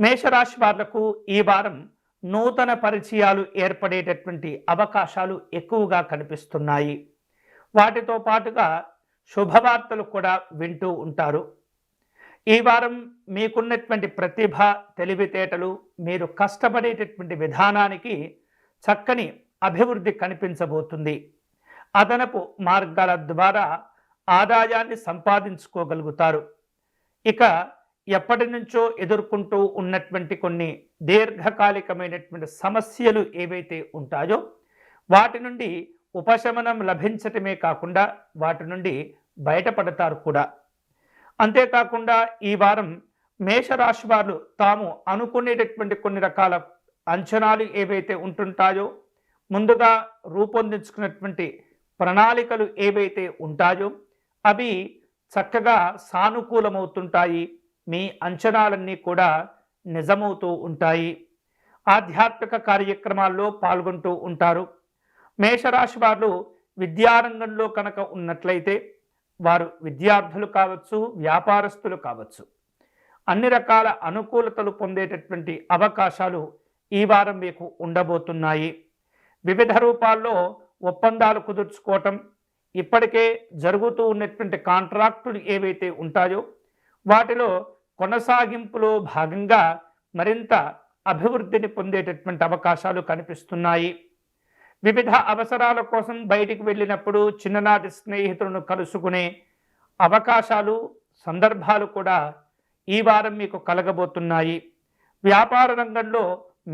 మేషరాశి వాళ్లకు ఈ వారం నూతన పరిచయాలు ఏర్పడేటటువంటి అవకాశాలు ఎక్కువగా కనిపిస్తున్నాయి. వాటితో పాటుగా శుభవార్తలు కూడా వింటూ ఉంటారు. ఈ వారం మీకున్నటువంటి ప్రతిభ, తెలివితేటలు, మీరు కష్టపడేటటువంటి విధానానికి చక్కని అభివృద్ధి కనిపించబోతుంది. అదనపు మార్గాల ద్వారా ఆదాయాన్ని సంపాదించుకోగలుగుతారు. ఇక ఎప్పటి నుంచో ఎదుర్కొంటూ ఉన్నటువంటి కొన్ని దీర్ఘకాలికమైనటువంటి సమస్యలు ఏవైతే ఉంటాయో వాటి నుండి ఉపశమనం లభించటమే కాకుండా వాటి నుండి బయటపడతారు కూడా. అంతేకాకుండా ఈ వారం మేషరాశి వారు తాము అనుకునేటటువంటి కొన్ని రకాల అంచనాలు ఏవైతే ఉంటుంటాయో, ముందుగా రూపొందించుకున్నటువంటి ప్రణాళికలు ఏవైతే ఉంటాయో అవి చక్కగా సానుకూలమవుతుంటాయి. మీ అంచనాలన్నీ కూడా నిజమవుతూ ఉంటాయి. ఆధ్యాత్మిక కార్యక్రమాల్లో పాల్గొంటూ ఉంటారు. మేషరాశి వారు విద్యారంగంలో కనుక ఉన్నట్లయితే వారు విద్యార్థులు కావచ్చు, వ్యాపారస్తులు కావచ్చు, అన్ని రకాల అనుకూలతలు పొందేటటువంటి అవకాశాలు ఈ వారం మీకు ఉండబోతున్నాయి. వివిధ రూపాల్లో ఒప్పందాలు కుదుర్చుకోవటం, ఇప్పటికే జరుగుతూ ఉన్నటువంటి కాంట్రాక్టులు ఏవైతే ఉంటాయో వాటిలో కొనసాగింపులో భాగంగా మరింత అభివృద్ధిని పొందేటటువంటి అవకాశాలు కనిపిస్తున్నాయి. వివిధ అవసరాల కోసం బయటికి వెళ్ళినప్పుడు చిన్ననాటి స్నేహితులను కలుసుకునే అవకాశాలు, సందర్భాలు కూడా ఈ వారం మీకు కలగబోతున్నాయి. వ్యాపార రంగంలో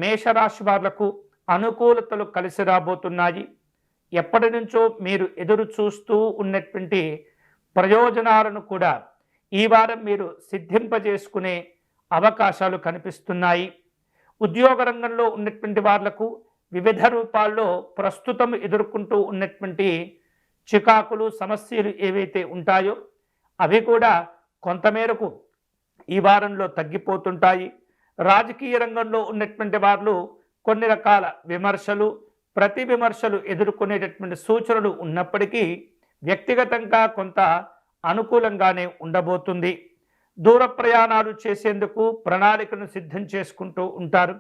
మేషరాశి వాళ్లకు అనుకూలతలు కలిసి రాబోతున్నాయి. ఎప్పటి నుంచో మీరు ఎదురు చూస్తూ ఉన్నటువంటి ప్రయోజనాలను కూడా ఈ వారం మీరు సిద్ధింపజేసుకునే అవకాశాలు కనిపిస్తున్నాయి. ఉద్యోగ రంగంలో ఉన్నటువంటి వాళ్లకు వివిధ రూపాల్లో ప్రస్తుతం ఎదుర్కొంటూ ఉన్నటువంటి చికాకులు, సమస్యలు ఏవైతే ఉంటాయో అవి కూడా కొంతమేరకు ఈ వారంలో తగ్గిపోతుంటాయి. రాజకీయ రంగంలో ఉన్నటువంటి వాళ్ళు కొన్ని రకాల విమర్శలు, ప్రతి విమర్శలు ఎదుర్కొనేటటువంటి సూచనలు ఉన్నప్పటికీ వ్యక్తిగతంగా కొంత అనుకూలంగానే ఉండబోతుంది. దూర ప్రయాణాలు చేసేందుకు ప్రణాళికను సిద్ధం చేసుకుంటూ ఉంటారు.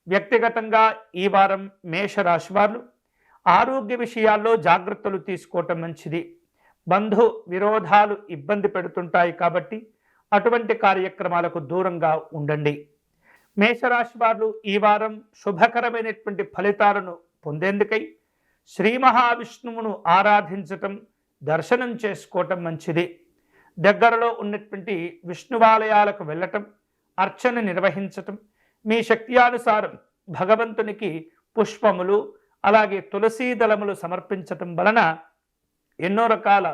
వ్యక్తిగతంగా ఈ వారం మేషరాశి వారు ఆరోగ్య విషయాల్లో జాగ్రత్తలు తీసుకోవటం మంచిది. బంధు విరోధాలు ఇబ్బంది పెడుతుంటాయి కాబట్టి అటువంటి కార్యక్రమాలకు దూరంగా ఉండండి. మేషరాశి వారు ఈ వారం శుభకరమైనటువంటి ఫలితాలను పొందేందుకై శ్రీ మహావిష్ణువును ఆరాధించటం, దర్శనం చేసుకోవటం మంచిది. దగ్గరలో ఉన్నటువంటి విష్ణువాలయాలకు వెళ్ళటం, అర్చన నిర్వహించటం, మీ శక్త్యానుసారం భగవంతునికి పుష్పములు అలాగే తులసీ దళములు సమర్పించటం వలన ఎన్నో రకాల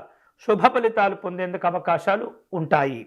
శుభ ఫలితాలు పొందేందుకు అవకాశాలు ఉంటాయి.